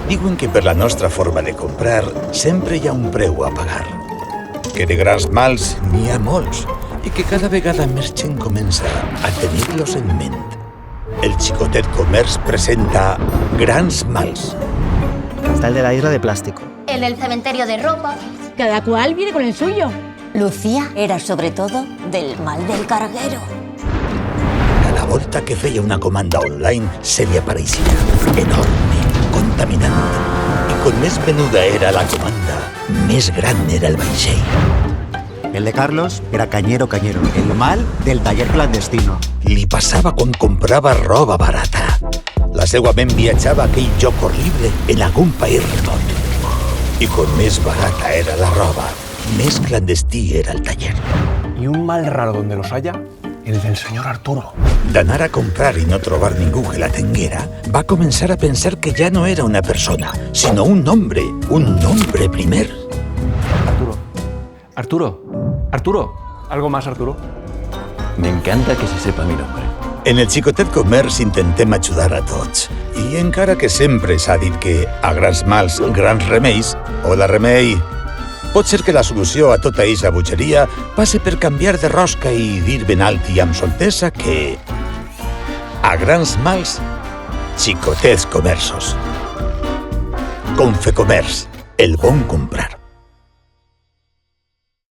Diuen que per la nostra forma de comprar sempre hi ha un preu a pagar. Que de grans mals n'hi ha molts i que cada vegada més gent comença a tenir-los en ment. El Xicotet Comerç presenta Grans Mals. Está el de la isla de plástico. El del cementerio de ropa. Cada cual viene con el suyo. Lucía era sobre todo del mal del carguero. Cada volta que feia una comanda online se li apareixia enorme, contaminant. I com més menuda era la comanda, més gran era el vaixell. El de Carlos era cañero, el mal del taller clandestino. Li passava quan comprava roba barata. La seua ment viatjava a aquell lloc horrible en algun país remot. I com més barata era la roba, més clandestí era el taller. Y un mal raro donde los haya, el del señor Arturo. D'anar a comprar i no trobar ningú que la tenguera, va començar a pensar que ja no era una persona, sinó un nombre primer. Arturo. ¿Algo más, Arturo? Me encanta que se sepa mi nombre. En el Xicotet Comerç intentem ajudar a tots. I encara que sempre s'ha dit que a grans mals, grans remeis, hola remei, pot ser que la solució a tota eixa butxeria passe per canviar de rosca i dir ben alt i amb soltesa que a grans mals, xicotets comerços. Confecomerç, el bon comprar.